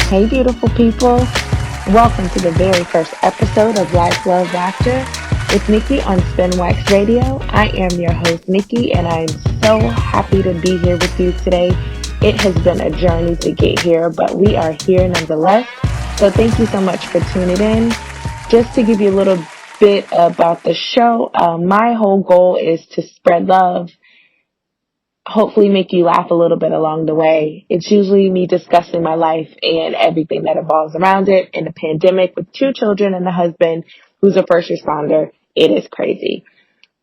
Hey, beautiful people. Welcome to the very first episode of Life, Love, Laughter with Nikki on Spin Wax Radio. I am your host, Nikki, and I'm so happy to be here with you today. It has been a journey to get here, but we are here nonetheless. So thank you so much for tuning in. Just to give you a little bit about the show, my whole goal is to spread love, hopefully make you laugh a little bit along the way. It's usually me discussing my life and everything that evolves around it. In a pandemic with 2 children and a husband who's a first responder, it is crazy.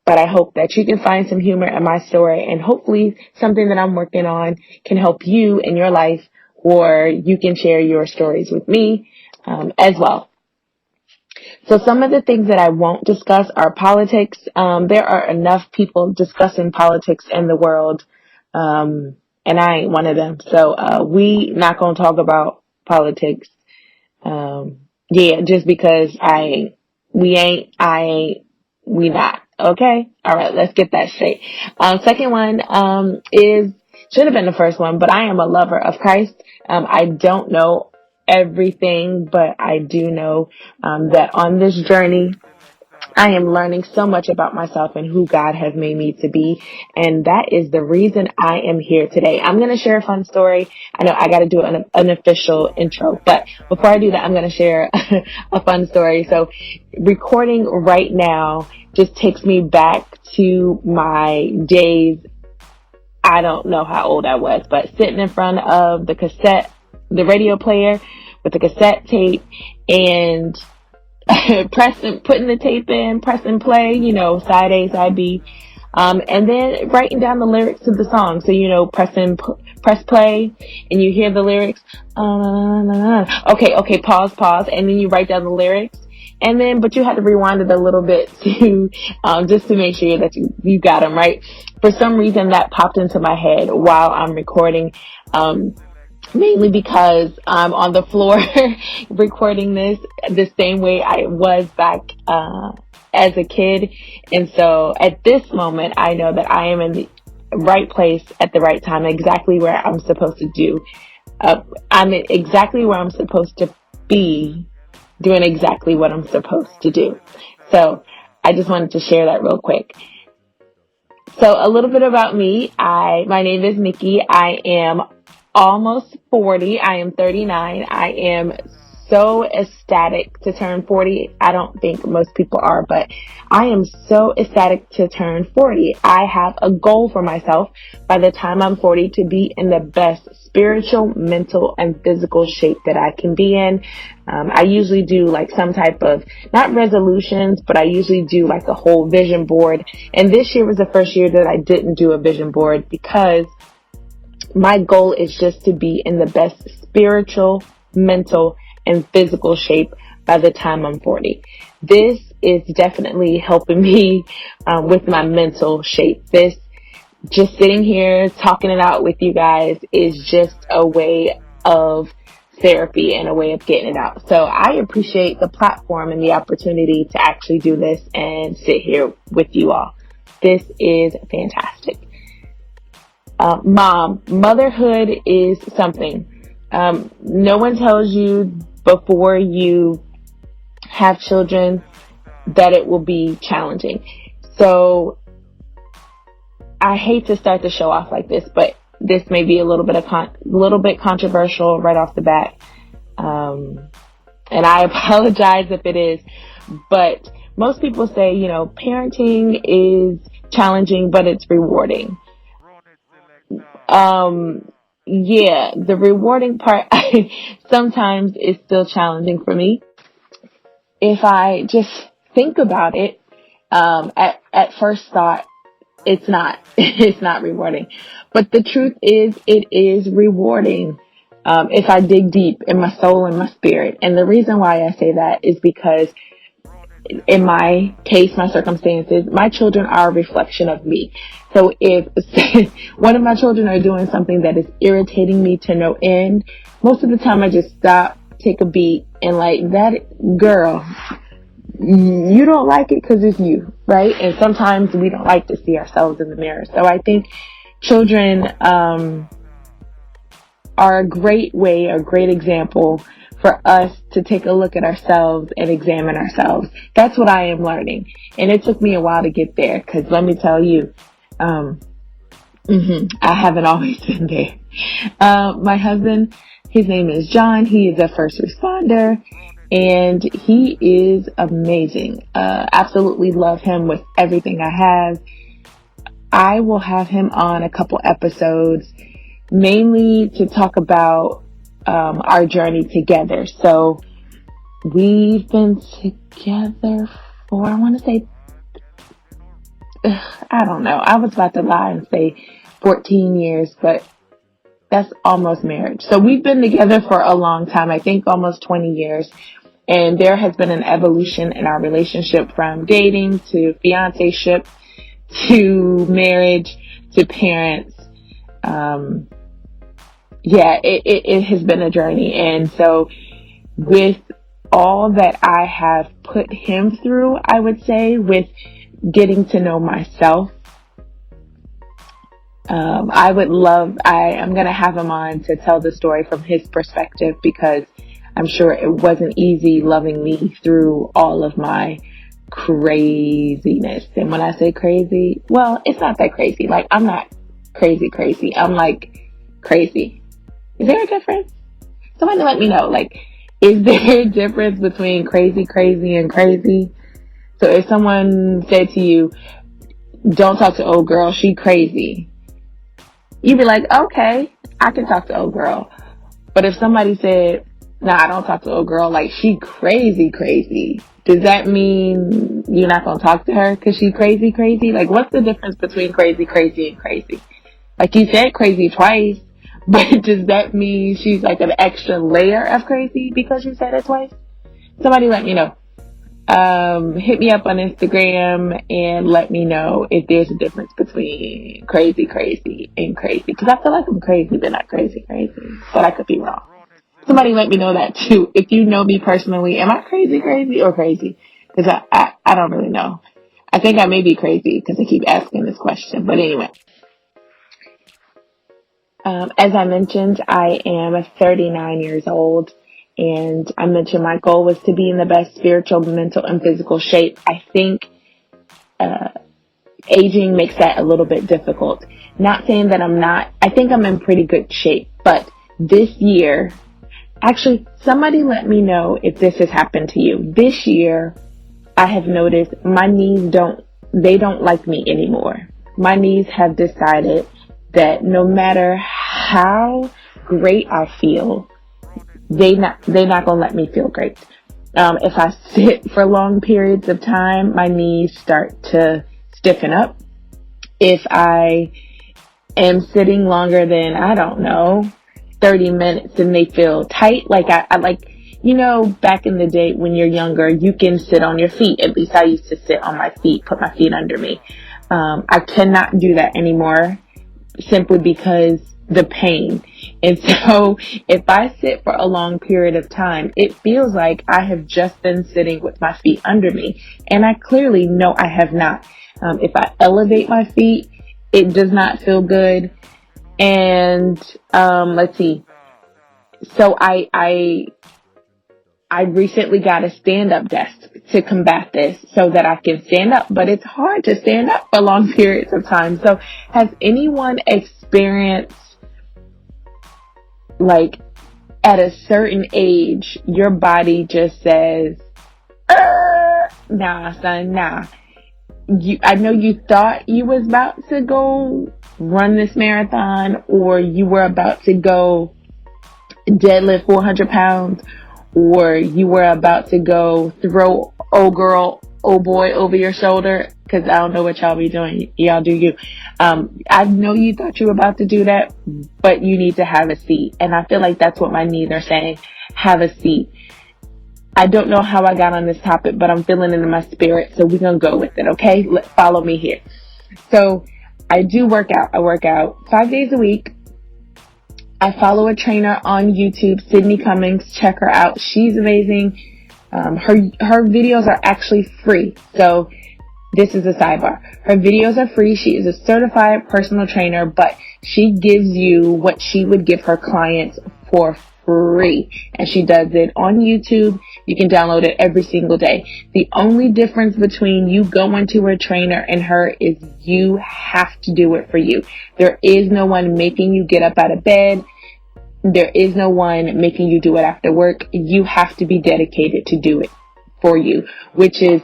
But I hope that you can find some humor in my story, and hopefully something that I'm working on can help you in your life, or you can share your stories with me as well. So some of the things that I won't discuss are politics. There are enough people discussing politics in the world, and I ain't one of them. So we not gonna talk about politics. Just because we not. Okay? Alright, let's get that straight. Second one should have been the first one, but I am a lover of Christ. I don't know everything, but I do know that on this journey, I am learning so much about myself and who God has made me to be. And that is the reason I am here today. I'm going to share a fun story. I know I got to do an official intro, but before I do that, I'm going to share a fun story. So recording right now just takes me back to my days. I don't know how old I was, but sitting in front of the radio player with the cassette tape and putting the tape in, pressing play, side A, side B, and then writing down the lyrics to the song. So, press play, and you hear the lyrics. Okay, pause, and then you write down the lyrics. And then, but you had to rewind it a little bit to, just to make sure that you got them right. For some reason, that popped into my head while I'm recording, mainly because I'm on the floor recording this the same way I was back as a kid. And so at this moment, I know that I am in the right place at the right time, exactly where I'm supposed to do. I'm exactly where I'm supposed to be, doing exactly what I'm supposed to do. So I just wanted to share that real quick. So a little bit about me. My name is Nikki. I am almost 40. I am 39. I am so ecstatic to turn 40. I don't think most people are, but I am so ecstatic to turn 40. I have a goal for myself by the time I'm 40 to be in the best spiritual, mental, and physical shape that I can be in. I usually do like some type of, not resolutions, but I usually do like a whole vision board. And this year was the first year that I didn't do a vision board because my goal is just to be in the best spiritual, mental, and physical shape by the time I'm 40. This is definitely helping me with my mental shape. This, just sitting here talking it out with you guys, is just a way of therapy and a way of getting it out. So I appreciate the platform and the opportunity to actually do this and sit here with you all. This is fantastic. Motherhood is something. No one tells you before you have children that it will be challenging. So I hate to start the show off like this, but this may be a little bit controversial right off the bat. And I apologize if it is, but most people say, parenting is challenging, but it's rewarding. The rewarding part sometimes is still challenging for me. If I just think about it, at first thought, it's not, it's not rewarding. But the truth is, it is rewarding, if I dig deep in my soul and my spirit. And the reason why I say that is because in my case, my circumstances, my children are a reflection of me. So if one of my children are doing something that is irritating me to no end, most of the time I just stop, take a beat, and like, that girl, you don't like it because it's you, right? And sometimes we don't like to see ourselves in the mirror. So I think children are a great way, a great example for us to take a look at ourselves and examine ourselves. That's what I am learning. And it took me a while to get there, because let me tell you, I haven't always been there. My husband, his name is John. He is a first responder, and he is amazing. Absolutely love him with everything I have. I will have him on a couple episodes, mainly to talk about our journey together. So we've been together for, I want to say, I don't know. I was about to lie and say 14 years, but that's almost marriage. So we've been together for a long time, I think almost 20 years. And there has been an evolution in our relationship, from dating to fiancé-ship to marriage to parents. It has been a journey. And so with all that I have put him through, I would say, with getting to know myself, I'm going to have him on to tell the story from his perspective, because I'm sure it wasn't easy loving me through all of my craziness. And when I say crazy, well, it's not that crazy. Like, I'm not crazy. I'm like crazy. Is there a difference? Somebody let me know. Like, is there a difference between crazy, and crazy? So if someone said to you, don't talk to old girl, she crazy, you'd be like, okay, I can talk to old girl. But if somebody said, nah, I don't talk to old girl, like, she crazy, does that mean you're not going to talk to her because she crazy? Like, what's the difference between crazy, and crazy? Like, you said crazy twice, but does that mean she's like an extra layer of crazy because you said it twice? Somebody let me know. Hit me up on Instagram and let me know if there's a difference between crazy, and crazy. Because I feel like I'm crazy, but not crazy. But I could be wrong. Somebody let me know that too. If you know me personally, am I crazy, or crazy? Because I don't really know. I think I may be crazy because I keep asking this question. But anyway. As I mentioned, I am 39 years old. And I mentioned my goal was to be in the best spiritual, mental, and physical shape. I think aging makes that a little bit difficult. Not saying that I'm not. I think I'm in pretty good shape. But this year, actually, somebody let me know if this has happened to you. This year, I have noticed my knees don't like me anymore. My knees have decided that no matter how great I feel, they're not gonna let me feel great. If I sit for long periods of time, my knees start to stiffen up. If I am sitting longer than, I don't know, 30 minutes, and they feel tight. Like I like, back in the day when you're younger, you can sit on your feet. At least I used to sit on my feet, put my feet under me. I cannot do that anymore, simply because the pain. And so if I sit for a long period of time, it feels like I have just been sitting with my feet under me. And I clearly know I have not. If I elevate my feet, it does not feel good. And let's see. So I recently got a stand-up desk to combat this so that I can stand up. But it's hard to stand up for long periods of time. So has anyone experienced, like, at a certain age, your body just says, nah, son, nah. I know you thought you was about to go run this marathon, or you were about to go deadlift 400 pounds, or you were about to go throw old girl, old boy over your shoulder, because I don't know what y'all be doing. Y'all do you. I know you thought you were about to do that, but you need to have a seat. And I feel like that's what my knees are saying. Have a seat. I don't know how I got on this topic, but I'm feeling it in my spirit, so we're going to go with it, okay? Follow me here. So I do work out. I work out 5 days a week. I follow a trainer on YouTube, Sydney Cummings. Check her out. She's amazing. Her videos are actually free. So this is a sidebar. Her videos are free. She is a certified personal trainer, but she gives you what she would give her clients for free. And she does it on YouTube. You can download it every single day. The only difference between you going to a trainer and her is you have to do it for you. There is no one making you get up out of bed. There is no one making you do it after work. You have to be dedicated to do it for you, which is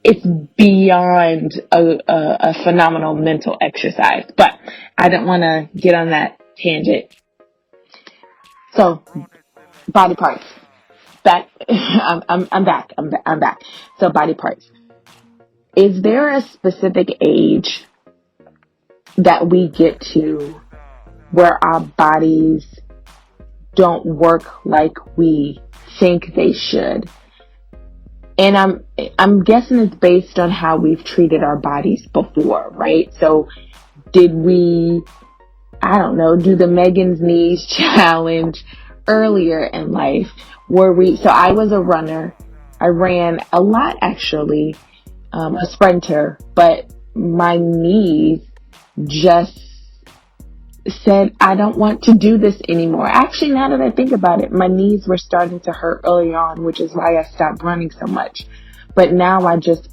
it's beyond a phenomenal mental exercise. But I don't want to get on that tangent. So, body parts. Back. I'm back. So, body parts. Is there a specific age that we get to where our bodies don't work like we think they should? And I'm guessing it's based on how we've treated our bodies before, right? So did we, I don't know, do the Megan's Knees challenge earlier in life? So I was a runner. I ran a lot, actually, a sprinter, but my knees just said, I don't want to do this anymore. Actually, now that I think about it, my knees were starting to hurt early on, which is why I stopped running so much. But now I just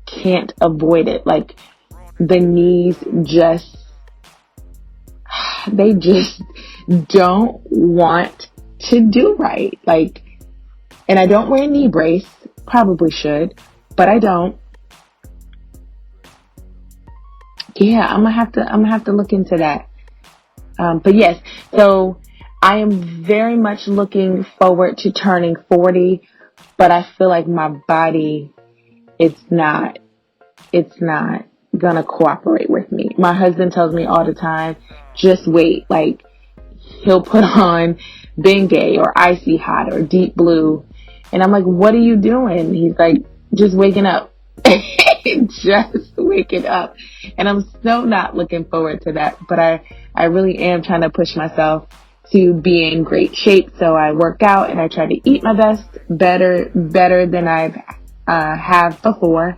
can't avoid it. Like, the knees they just don't want to do right. Like, and I don't wear a knee brace. Probably should, but I don't. Yeah, I'm gonna have to look into that. But yes, so I am very much looking forward to turning 40, but I feel like my body, it's not gonna cooperate with me. My husband tells me all the time, just wait. Like, he'll put on Bengay or Icy Hot or Deep Blue, and I'm like, what are you doing? He's like, just waking up. Just waking up. And I'm so not looking forward to that, but I really am trying to push myself to be in great shape. So I work out and I try to eat my best, better than I've have before,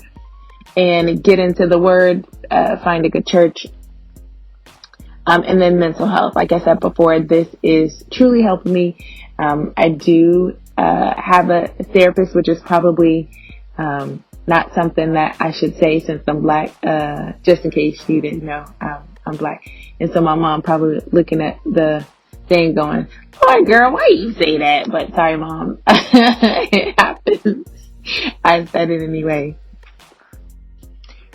and get into the Word, find a good church, and then mental health. Like I said before, this is truly helping me. I do have a therapist, which is probably not something that I should say since I'm Black, just in case you didn't know, I'm Black. And so my mom probably looking at the thing going, "Boy, girl, why you say that?" But sorry, Mom. It happens. I said it anyway.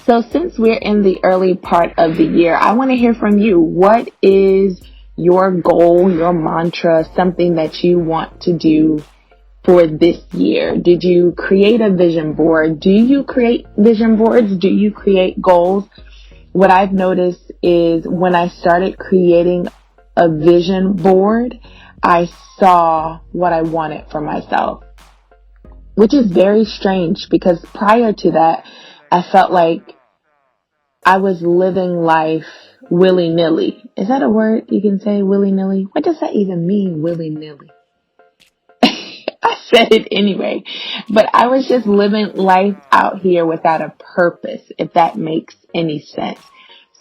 So since we're in the early part of the year, I want to hear from you. What is your goal, your mantra, something that you want to do for this year? Did you create a vision board? Do you create vision boards? Do you create goals? What I've noticed is when I started creating a vision board, I saw what I wanted for myself, which is very strange because prior to that, I felt like I was living life willy-nilly. Is that a word you can say, willy-nilly? What does that even mean, willy-nilly? I said it anyway, but I was just living life out here without a purpose, if that makes any sense.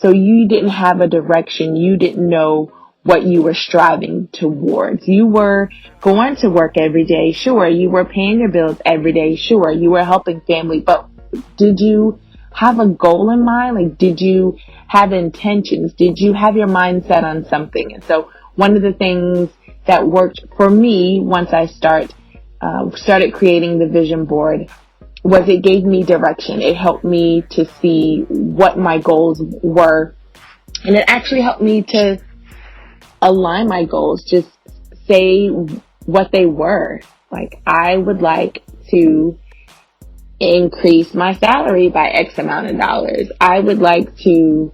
So you didn't have a direction. You didn't know what you were striving towards. You were going to work every day. Sure. You were paying your bills every day. Sure. You were helping family, but did you have a goal in mind? Like, did you have intentions? Did you have your mind set on something? And so one of the things that worked for me once I started creating the vision board was it gave me direction. It helped me to see what my goals were. And it actually helped me to align my goals, just say what they were. Like, I would like to increase my salary by X amount of dollars. I would like to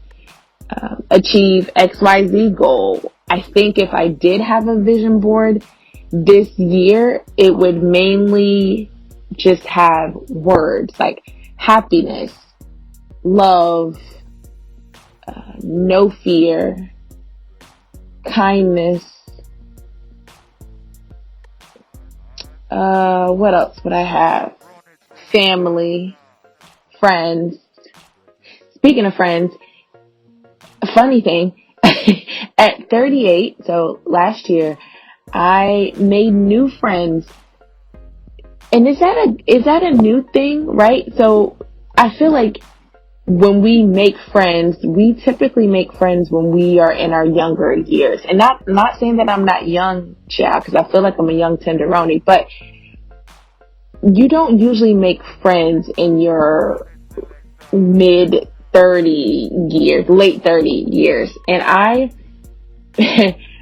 achieve XYZ goal. I think if I did have a vision board this year, it would mainly just have words like happiness, love, no fear, kindness. What else would I have? family, friends. Speaking of friends, a funny thing, at 38, so last year, I made new friends. And is that a new thing, right? So I feel like when we make friends, we typically make friends when we are in our younger years. And not saying that I'm not young, child, because I feel like I'm a young tenderoni, but you don't usually make friends in your mid 30 years, late 30 years. And I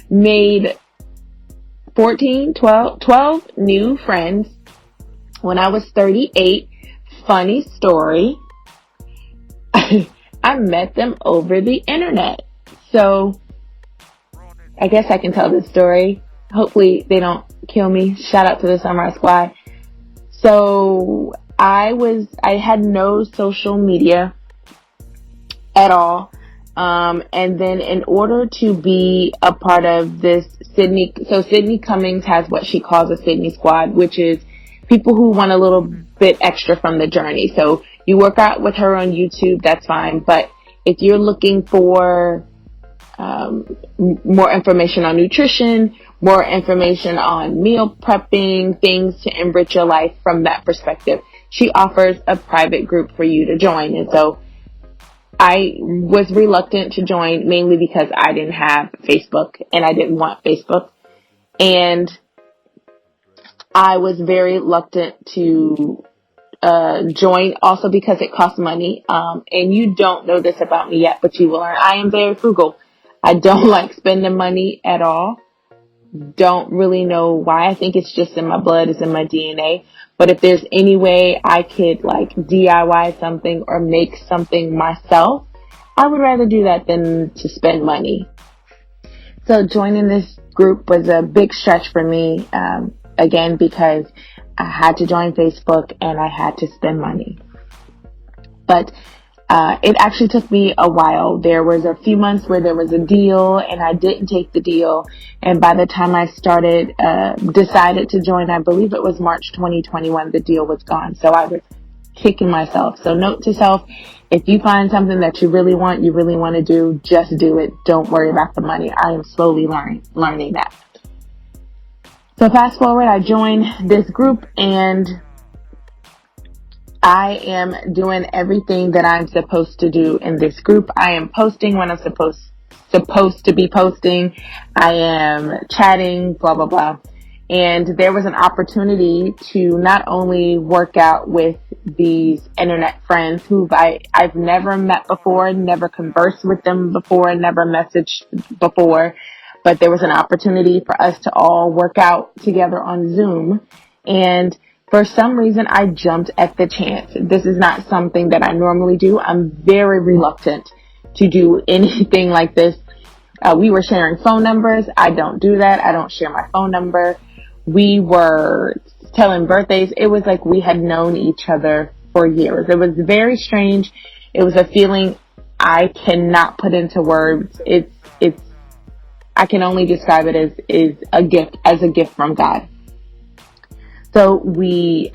made 12 new friends when I was 38. Funny story. I met them over the internet. So I guess I can tell this story. Hopefully they don't kill me. Shout out to the Sunrise Squad. So I had no social media at all. And then in order to be a part of this Sydney Cummings has what she calls a Sydney Squad, which is people who want a little bit extra from the journey. So you work out with her on YouTube, that's fine. But if you're looking for more information on nutrition, more information on meal prepping, things to enrich your life from that perspective, she offers a private group for you to join. And so I was reluctant to join, mainly because I didn't have Facebook and I didn't want Facebook. And I was very reluctant to join also because it costs money. And you don't know this about me yet, but you will learn. I am very frugal. I don't like spending money at all. Don't really know why. I think it's just in my blood, it's in my DNA. But if there's any way I could like DIY something or make something myself, I would rather do that than to spend money. So joining this group was a big stretch for me, again, because I had to join Facebook and I had to spend money. But it actually took me a while. There was a few months where there was a deal and I didn't take the deal. And by the time I decided to join, I believe it was March 2021, the deal was gone. So I was kicking myself. So note to self, if you find something that you really want to do, just do it. Don't worry about the money. I am slowly learning that. So fast forward, I joined this group and I am doing everything that I'm supposed to do in this group. I am posting when I'm supposed to be posting. I am chatting, blah, blah, blah. And there was an opportunity to not only work out with these internet friends who I've never met before, never conversed with them before, never messaged before, but there was an opportunity for us to all work out together on Zoom. And for some reason, I jumped at the chance. This is not something that I normally do. I'm very reluctant to do anything like this. We were sharing phone numbers. I don't do that. I don't share my phone number. We were telling birthdays. It was like we had known each other for years. It was very strange. It was a feeling I cannot put into words. I can only describe it as a gift from God. So we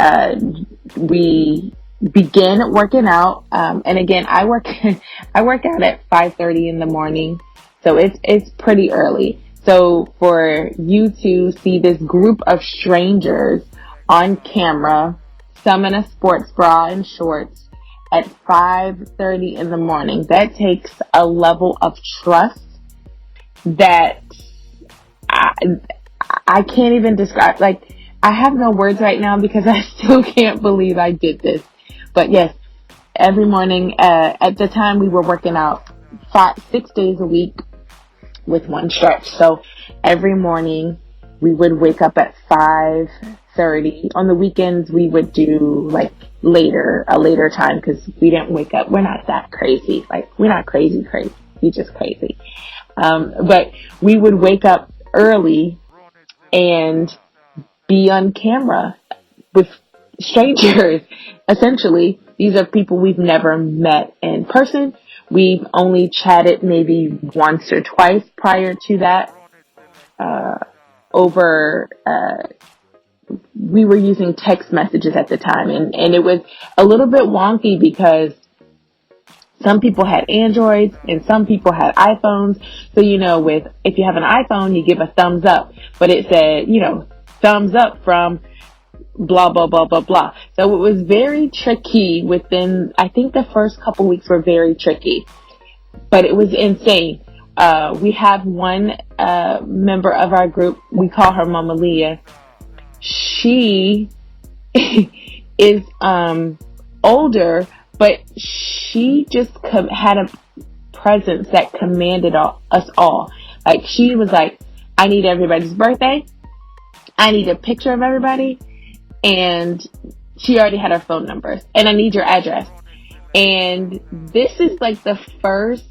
begin working out. And again, I work out at 5:30 in the morning. So it's pretty early. So for you to see this group of strangers on camera, some in a sports bra and shorts at 5:30 in the morning, that takes a level of trust that I can't even describe. Like, I have no words right now because I still can't believe I did this. But yes, every morning, at the time we were working out 6 days a week with one stretch. So every morning we would wake up at 5:30. On the weekends we would do like a later time because we didn't wake up. We're not that crazy. Like, we're not crazy. We're just crazy. But we would wake up early and be on camera with strangers. Essentially, these are people we've never met in person. We've only chatted maybe once or twice prior to that, over we were using text messages at the time, and it was a little bit wonky because some people had Androids and some people had iPhones. So, if you have an iPhone, you give a thumbs up, but it said, thumbs up from blah, blah, blah, blah, blah. So it was very tricky I think the first couple weeks were very tricky, but it was insane. We have one member of our group, we call her Mama Leah. She is older, but she just had a presence that commanded us all. Like, she was like, I need everybody's birthday. I need a picture of everybody. And she already had our phone numbers. And I need your address. And this is like the first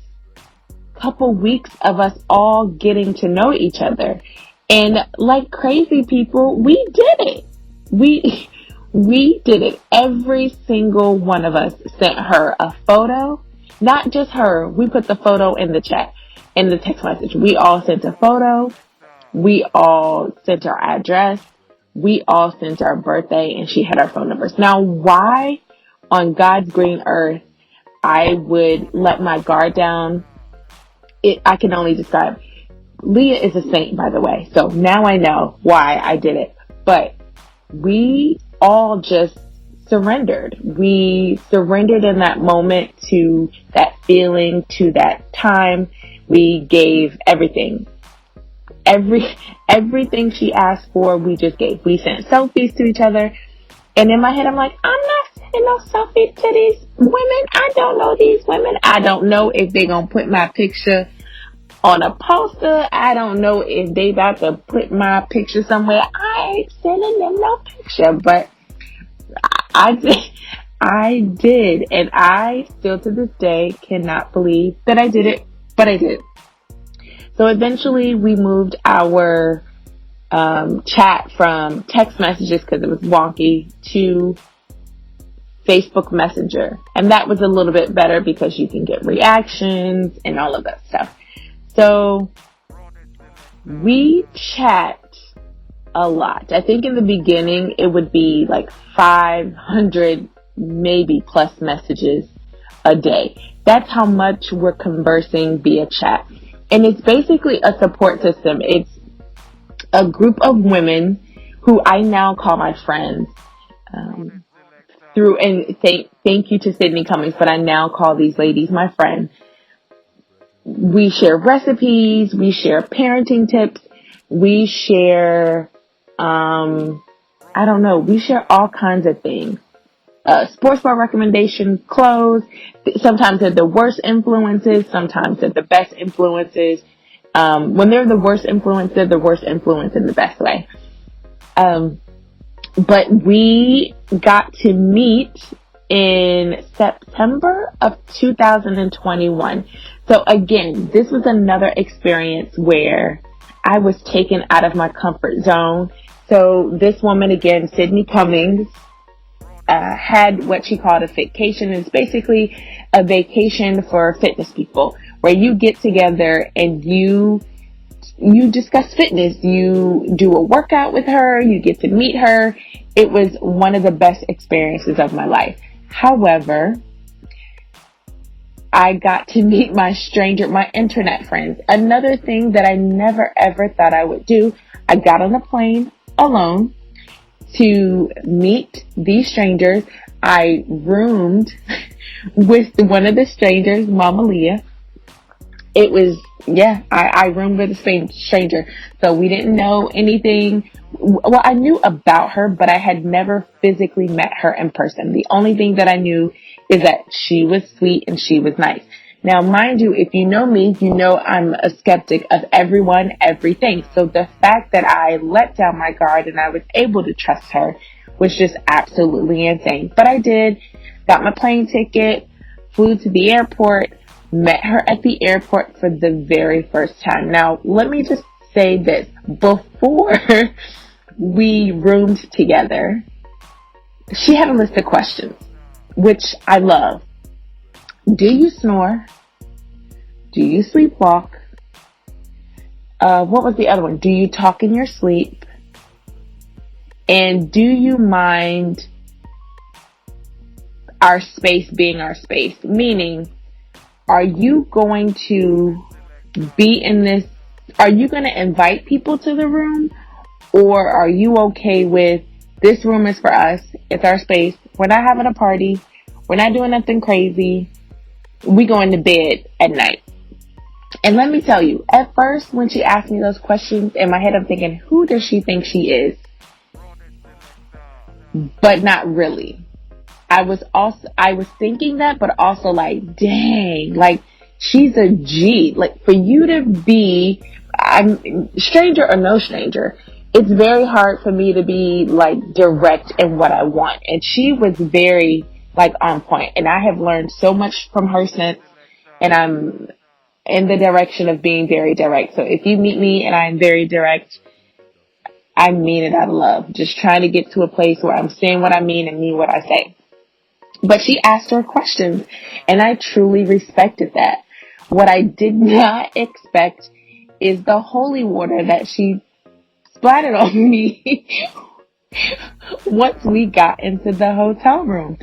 couple weeks of us all getting to know each other. And like crazy people, we did it. We did it. Every single one of us sent her a photo. Not just her. We put the photo in the chat, in the text message. We all sent a photo. We all sent our address. We all sent our birthday, and she had our phone numbers. Now, why on God's green earth I would let my guard down, I can only describe. Leah is a saint, by the way. So now I know why I did it. But we all just surrendered. We surrendered in that moment to that feeling, to that time. We gave everything. Everything she asked for, we just gave. We sent selfies to each other. And in my head, I'm like, I'm not sending no selfie to these women. I don't know these women. I don't know if they're going to put my picture on a poster. I don't know if they about to put my picture somewhere. I ain't sending them no picture, but I did. And I still to this day cannot believe that I did it, but I did. So eventually we moved our chat from text messages, because it was wonky, to Facebook Messenger. And that was a little bit better because you can get reactions and all of that stuff. So we chat a lot. I think in the beginning it would be like 500 maybe plus messages a day. That's how much we're conversing via chat. And it's basically a support system. It's a group of women who I now call my friends. And thank you to Sydney Cummings, but I now call these ladies my friend. We share recipes, we share parenting tips, we share, we share all kinds of things. Sports bar recommendation, clothes. Sometimes they're the worst influences, sometimes they're the best influences. When they're the worst influence, they're the worst influence in the best way. But we got to meet in September of 2021. So again, this was another experience where I was taken out of my comfort zone. So this woman, again, Sydney Cummings, had what she called a fitcation. It's basically a vacation for fitness people, where you get together and you discuss fitness. You do a workout with her. You get to meet her. It was one of the best experiences of my life. However, I got to meet my internet friends. Another thing that I never ever thought I would do. I got on a plane alone to meet these strangers. I roomed with one of the strangers, Mama Leah. It was, I roomed with a stranger. So we didn't know anything. Well, I knew about her, but I had never physically met her in person. The only thing that I knew is that she was sweet and she was nice. Now, mind you, if you know me, you know I'm a skeptic of everyone, everything. So the fact that I let down my guard and I was able to trust her was just absolutely insane. But I did, got my plane ticket, flew to the airport, met her at the airport for the very first time. Now, let me just say this. Before we roomed together, she had a list of questions, which I love. Do you snore? Do you sleepwalk? What was the other one? Do you talk in your sleep? And do you mind our space being our space? Meaning, are you going to be in this? Are you going to invite people to the room? Or are you okay with, this room is for us, it's our space, we're not having a party, we're not doing nothing crazy, we going to bed at night? And let me tell you, at first when she asked me those questions, in my head I'm thinking, who does she think she is? But not really. I was thinking that, but also like, dang, like, she's a G. Like, for you to be, I'm stranger or no stranger, it's very hard for me to be like direct in what I want. And she was very like on point. And I have learned so much from her since, and I'm in the direction of being very direct. So if you meet me and I'm very direct, I mean it out of love. Just trying to get to a place where I'm saying what I mean and mean what I say. But she asked her questions, and I truly respected that. What I did not expect is the holy water that she splattered on me once we got into the hotel room.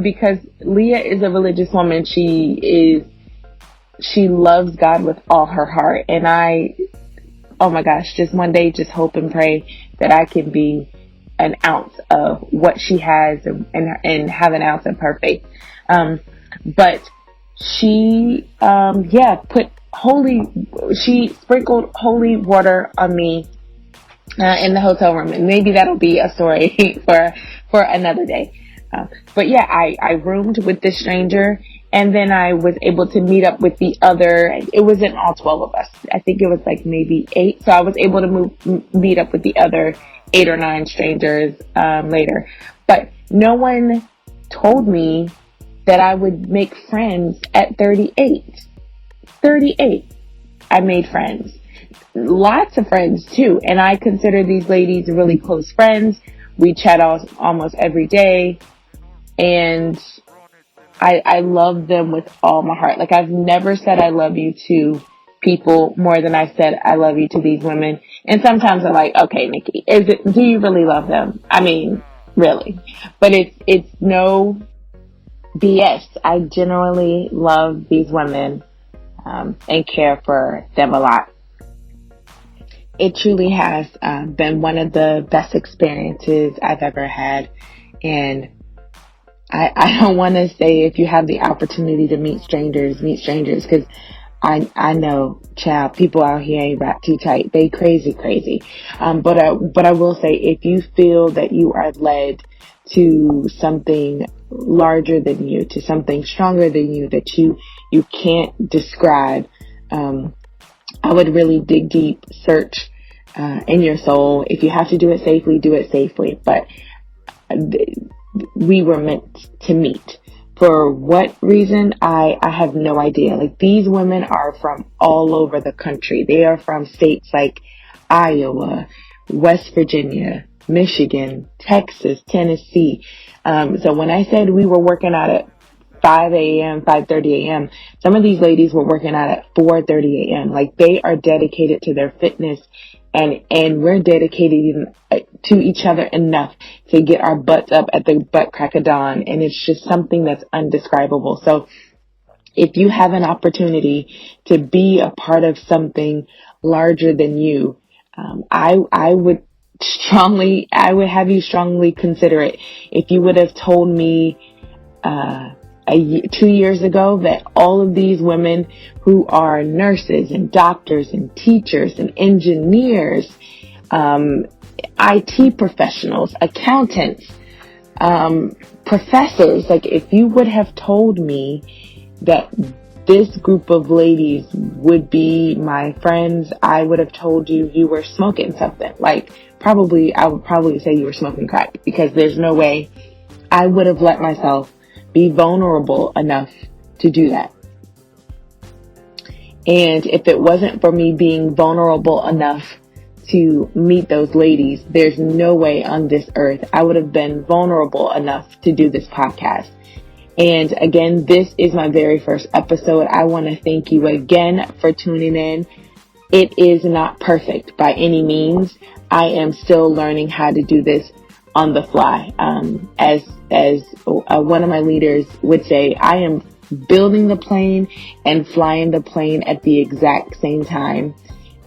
Because Leah is a religious woman. She loves God with all her heart. And oh my gosh, just one day, just hope and pray that I can be an ounce of what she has and have an ounce of her faith. But she, she sprinkled holy water on me, in the hotel room. And maybe that'll be a story for another day. But yeah, I roomed with this stranger, and then I was able to meet up with the other, it wasn't all 12 of us. I think it was like maybe 8. So I was able to meet up with the other 8 or 9 strangers, later. But no one told me that I would make friends at 38. 38. I made friends. Lots of friends too. And I consider these ladies really close friends. We chat almost every day. And I love them with all my heart. Like, I've never said I love you to people more than I said I love you to these women. And sometimes I'm like, okay, Nikki, do you really love them? I mean, really. But it's no BS. I genuinely love these women, and care for them a lot. It truly has been one of the best experiences I've ever had. And I don't want to say, if you have the opportunity to meet strangers, because I know, child, people out here ain't wrapped too tight. They crazy. But I will say, if you feel that you are led to something larger than you, to something stronger than you, that you can't describe, I would really dig deep, search in your soul. If you have to do it safely, do it safely. But we were meant to meet. For what reason, I have no idea. Like, these women are from all over the country. They are from states like Iowa, West Virginia, Michigan, Texas, Tennessee. So when I said we were working out at 5 a.m., 5:30 a.m., some of these ladies were working out at 4:30 a.m. Like, they are dedicated to their fitness, and we're dedicated to each other enough to get our butts up at the butt crack of dawn. And it's just something that's indescribable. So if you have an opportunity to be a part of something larger than you, I would have you strongly consider it. If you would have told me 2 years ago that all of these women who are nurses and doctors and teachers and engineers, IT professionals, accountants, professors, like, if you would have told me that this group of ladies would be my friends, I would have told you were smoking something. Like, I would probably say you were smoking crack, because there's no way I would have let myself be vulnerable enough to do that. And if it wasn't for me being vulnerable enough to meet those ladies, there's no way on this earth I would have been vulnerable enough to do this podcast. And again, this is my very first episode. I want to thank you again for tuning in. It is not perfect by any means. I am still learning how to do this on the fly. As one of my leaders would say, I am building the plane and flying the plane at the exact same time.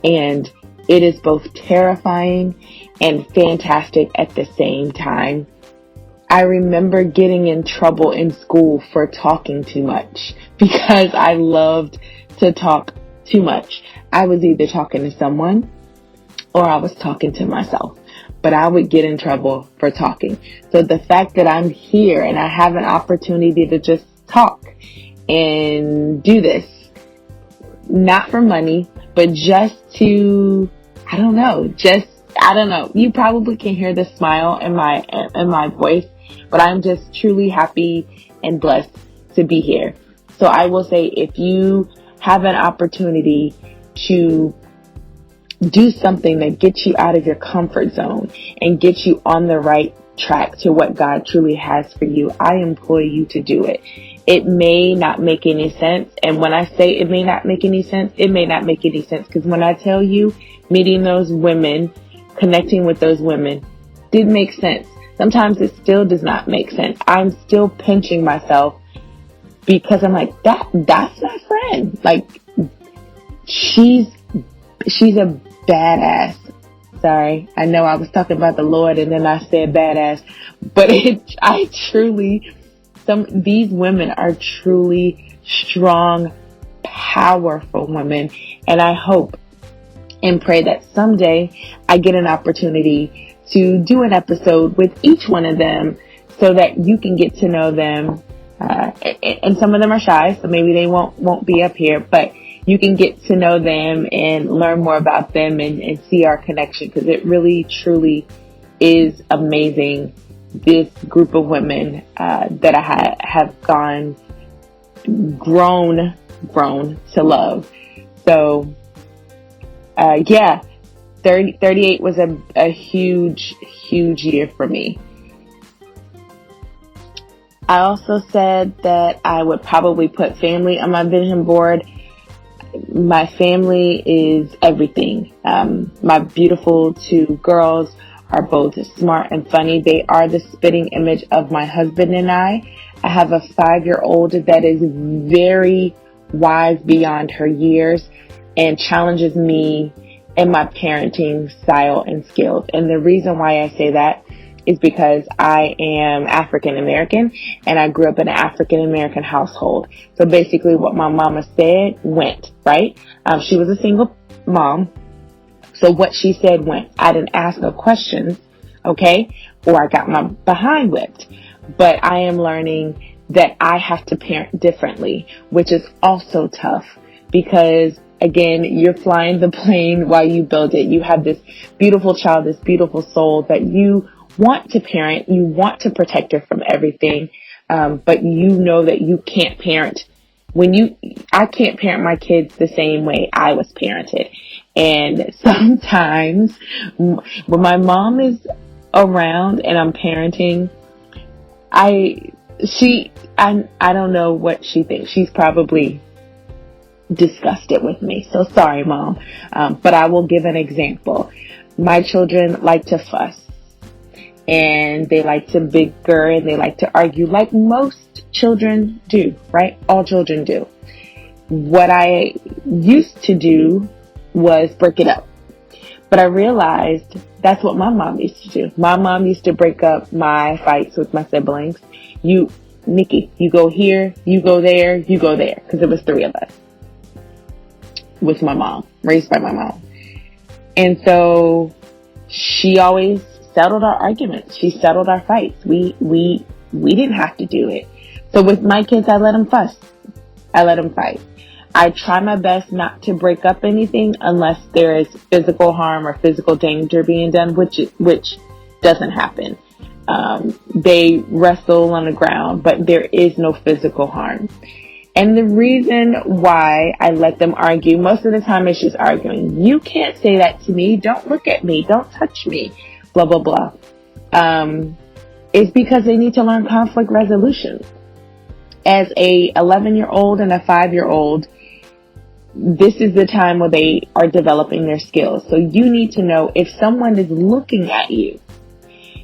And it is both terrifying and fantastic at the same time. I remember getting in trouble in school for talking too much because I loved to talk too much. I was either talking to someone or I was talking to myself, but I would get in trouble for talking. So the fact that I'm here and I have an opportunity to just talk and do this, not for money, but just to, I don't know. You probably can hear the smile in my voice, but I'm just truly happy and blessed to be here. So I will say, if you have an opportunity to do something that gets you out of your comfort zone and gets you on the right track to what God truly has for you, I implore you to do it. It may not make any sense. And when I say it may not make any sense, it may not make any sense. Because when I tell you, meeting those women, connecting with those women did make sense. Sometimes it still does not make sense. I'm still pinching myself because I'm like, that's my friend. Like, she's a badass. Sorry. I know I was talking about the Lord and then I said badass, but these women are truly strong, powerful women. And I hope and pray that someday I get an opportunity to do an episode with each one of them so that you can get to know them. And some of them are shy, so maybe they won't be up here, but you can get to know them and learn more about them and see our connection, because it really, truly is amazing. This group of women that I have grown to love. So, 38 was a huge year for me. I also said that I would probably put family on my vision board. My family is everything. My beautiful two girls are both smart and funny. They are the spitting image of my husband and I. I have a 5-year-old that is very wise beyond her years and challenges me in my parenting style and skills. And the reason why I say that is because I am African American and I grew up in an African American household. So basically what my mama said went, right? She was a single mom. So what she said went. I didn't ask no questions, okay? Or I got my behind whipped. But I am learning that I have to parent differently, which is also tough because, again, you're flying the plane while you build it. You have this beautiful child, this beautiful soul that you want to parent. You want to protect her from everything. But you know that you can't parent I can't parent my kids the same way I was parented. And sometimes when my mom is around and I'm parenting, I don't know what she thinks. She's probably disgusted with me. So sorry, Mom. But I will give an example. My children like to fuss and they like to bicker and they like to argue like most children do, right? All children do. What I used to do was break it up. But I realized that's what my mom used to do. My mom used to break up my fights with my siblings. Nikki, you go here, you go there, you go there. Because it was 3 of us. With my mom, raised by my mom. And so she always settled our arguments. She settled our fights. We didn't have to do it. So with my kids, I let them fuss. I let them fight. I try my best not to break up anything unless there is physical harm or physical danger being done, which doesn't happen. They wrestle on the ground, but there is no physical harm. And the reason why I let them argue, most of the time it's just arguing. You can't say that to me. Don't look at me. Don't touch me. Blah, blah, blah. Is because they need to learn conflict resolution. As a 11-year-old and a 5-year-old, this is the time where they are developing their skills. So you need to know if someone is looking at you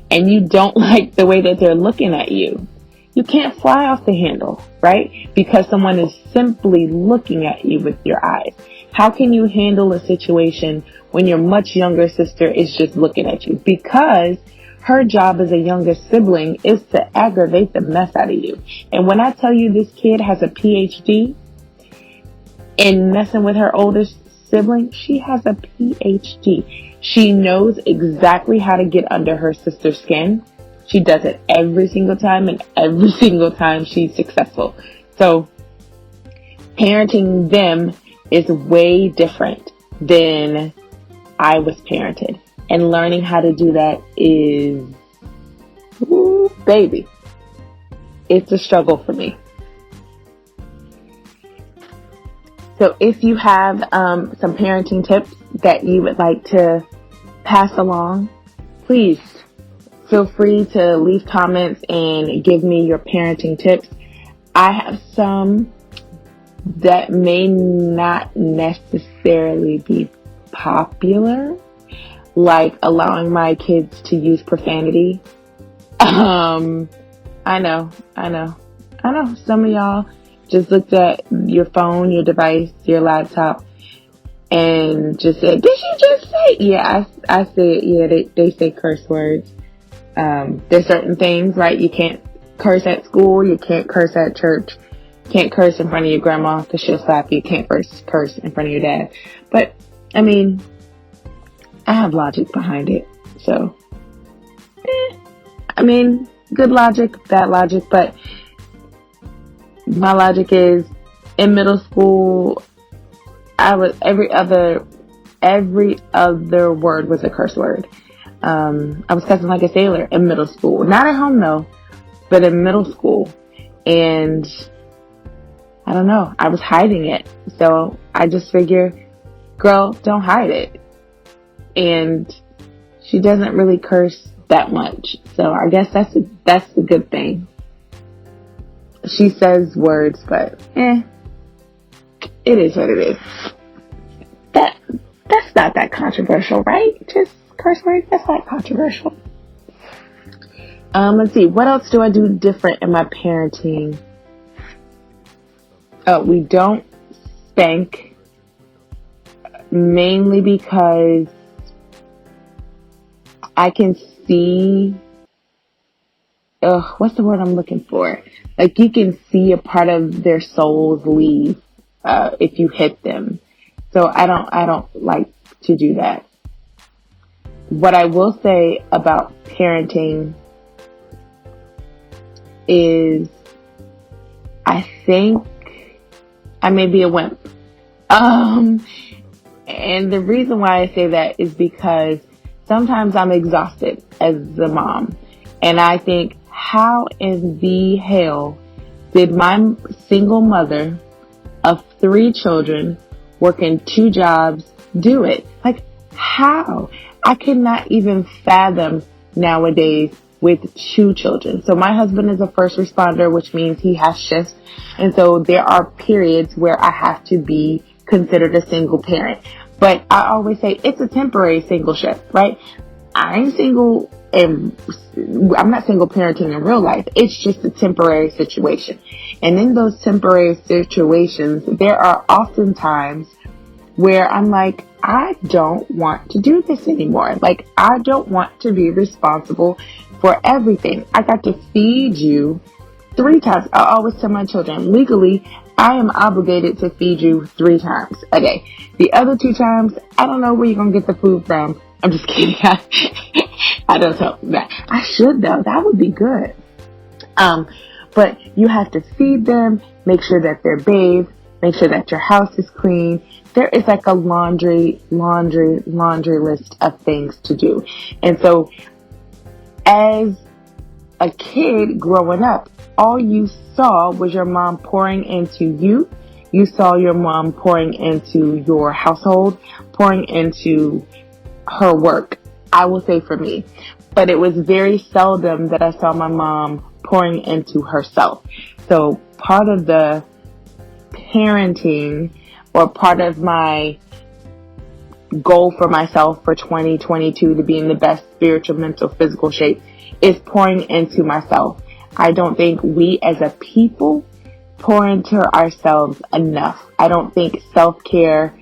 and you don't like the way that they're looking at you, you can't fly off the handle, right? Because someone is simply looking at you with your eyes. How can you handle a situation when your much younger sister is just looking at you? Because her job as a younger sibling is to aggravate the mess out of you. And when I tell you this kid has a PhD in messing with her older sibling, she has a PhD. She knows exactly how to get under her sister's skin. She does it every single time, and every single time she's successful. So parenting them is way different than I was parented. And learning how to do that is, ooh, baby, it's a struggle for me. So if you have some parenting tips that you would like to pass along, please feel free to leave comments and give me your parenting tips. I have some that may not necessarily be popular, like allowing my kids to use profanity. I know. Some of y'all just looked at your phone, your device, your laptop, and just said, "Did you just say?" Yeah, I said, yeah, they say curse words. There's certain things, right? You can't curse at school. You can't curse at church. You can't curse in front of your grandma because she'll slap you. You can't curse in front of your dad. But, I mean, I have logic behind it. So, good logic, bad logic. But my logic is, in middle school, every other word was a curse word. I was cussing like a sailor in middle school. Not at home though, but in middle school. And I don't know, I was hiding it. So I just figure, girl, don't hide it. And she doesn't really curse that much. So I guess that's a good thing. She says words, but it is what it is. That's not that controversial, right? Just curse words, that's not controversial. Let's see, what else do I do different in my parenting? We don't spank, mainly because I can see, what's the word I'm looking for? Like, you can see a part of their souls leave if you hit them. So I don't like to do that. What I will say about parenting is, I think I may be a wimp. And the reason why I say that is because sometimes I'm exhausted as a mom. And I think, how in the hell did my single mother of 3 children working 2 jobs do it? Like, how? I cannot even fathom nowadays with 2 children. So my husband is a first responder, which means he has shifts. And so there are periods where I have to be considered a single parent. But I always say it's a temporary single shift, right? I ain't single, and I'm not single parenting in real life. It's just a temporary situation. And in those temporary situations, there are often times where I'm like, I don't want to do this anymore. Like, I don't want to be responsible for everything. I got to feed you 3 times. I always tell my children, legally, I am obligated to feed you 3 times a day. The other 2 times, I don't know where you're going to get the food from. I'm just kidding. I don't tell that. I should though. That would be good. But you have to feed them, make sure that they're bathed, make sure that your house is clean. There is like a laundry list of things to do. And so as a kid growing up, all you saw was your mom pouring into you. You saw your mom pouring into your household, pouring into her work, I will say for me. But it was very seldom that I saw my mom pouring into herself. So part of the parenting or part of my goal for myself for 2022 to be in the best spiritual, mental, physical shape is pouring into myself. I don't think we as a people pour into ourselves enough. I don't think self-care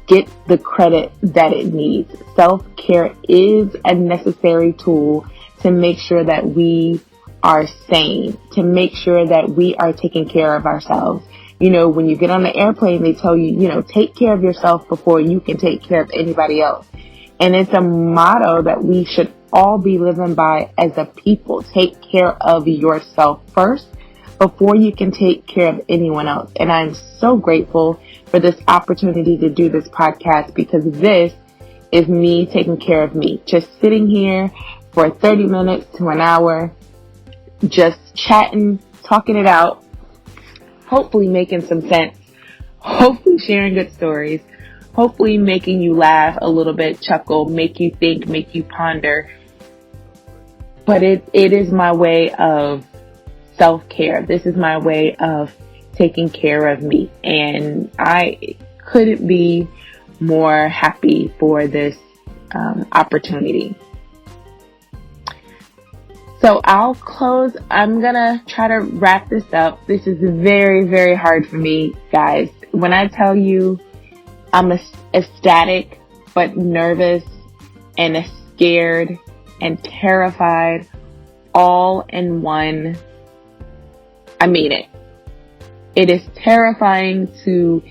gets the credit that it needs. Self-care is a necessary tool to make sure that we are sane, to make sure that we are taking care of ourselves. You know, when you get on the airplane, they tell you, take care of yourself before you can take care of anybody else. And it's a motto that we should all be living by as a people. Take care of yourself first before you can take care of anyone else. And I'm so grateful for this opportunity to do this podcast, because this is me taking care of me. Just sitting here for 30 minutes to an hour, just chatting, talking it out, hopefully making some sense, hopefully sharing good stories, hopefully making you laugh a little bit, chuckle, make you think, make you ponder. But it is my way of self-care. This is my way of taking care of me. And I couldn't be more happy for this opportunity. So I'll close. I'm going to try to wrap this up. This is very, very hard for me, guys. When I tell you I'm ecstatic, but nervous and scared and terrified all in one, I mean it. It is terrifying to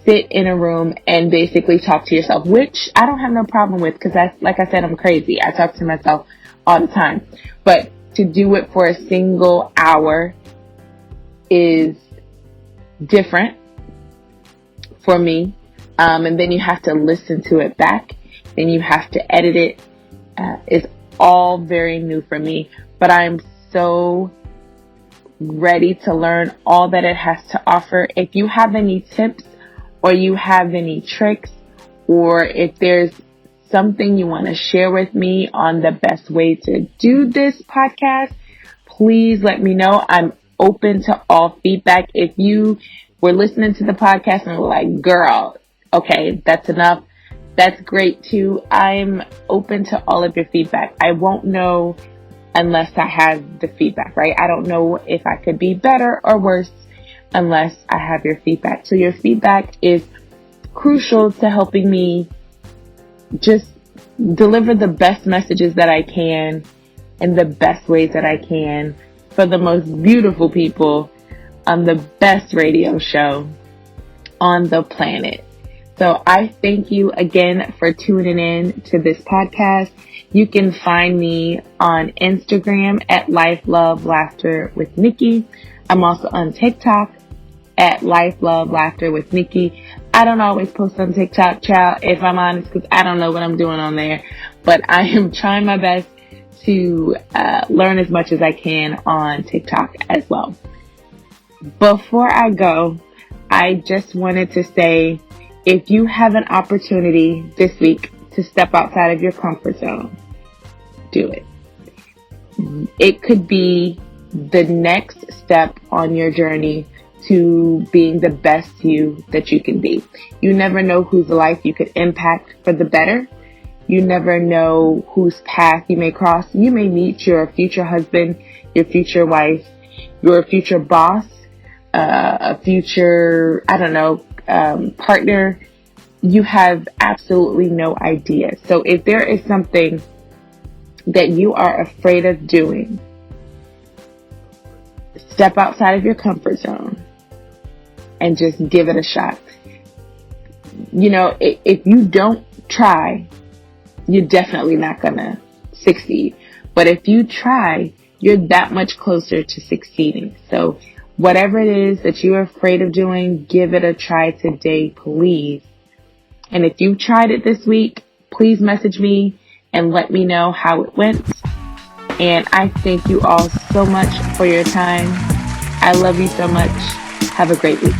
sit in a room and basically talk to yourself, which I don't have no problem with, because like I said, I'm crazy. I talk to myself all the time. But to do it for a single hour is different for me. And then you have to listen to it back. Then you have to edit it. It's all very new for me. But I'm so ready to learn all that it has to offer. If you have any tips or you have any tricks, or if there's something you want to share with me on the best way to do this podcast, please let me know. I'm open to all feedback. If you were listening to the podcast and were like, girl, okay, that's enough, that's great too. I'm open to all of your feedback. I won't know unless I have the feedback, right? I don't know if I could be better or worse unless I have your feedback. So your feedback is crucial to helping me just deliver the best messages that I can in the best ways that I can for the most beautiful people on the best radio show on the planet. So I thank you again for tuning in to this podcast. You can find me on Instagram at Life, Love, Laughter with Nikki. I'm also on TikTok at Life, Love, Laughter with Nikki. I don't always post on TikTok, child, if I'm honest, because I don't know what I'm doing on there. But I am trying my best to learn as much as I can on TikTok as well. Before I go, I just wanted to say, if you have an opportunity this week to step outside of your comfort zone, do it. It could be the next step on your journey to being the best you that you can be. You never know whose life you could impact for the better. You never know whose path you may cross. You may meet your future husband, your future wife, your future boss, a future, partner. You have absolutely no idea. So if there is something that you are afraid of doing, step outside of your comfort zone and just give it a shot. If you don't try, you're definitely not gonna succeed. But if you try, you're that much closer to succeeding. So whatever it is that you're afraid of doing, give it a try today, please. And if you tried it this week, please message me and let me know how it went. And I thank you all so much for your time. I love you so much. Have a great week.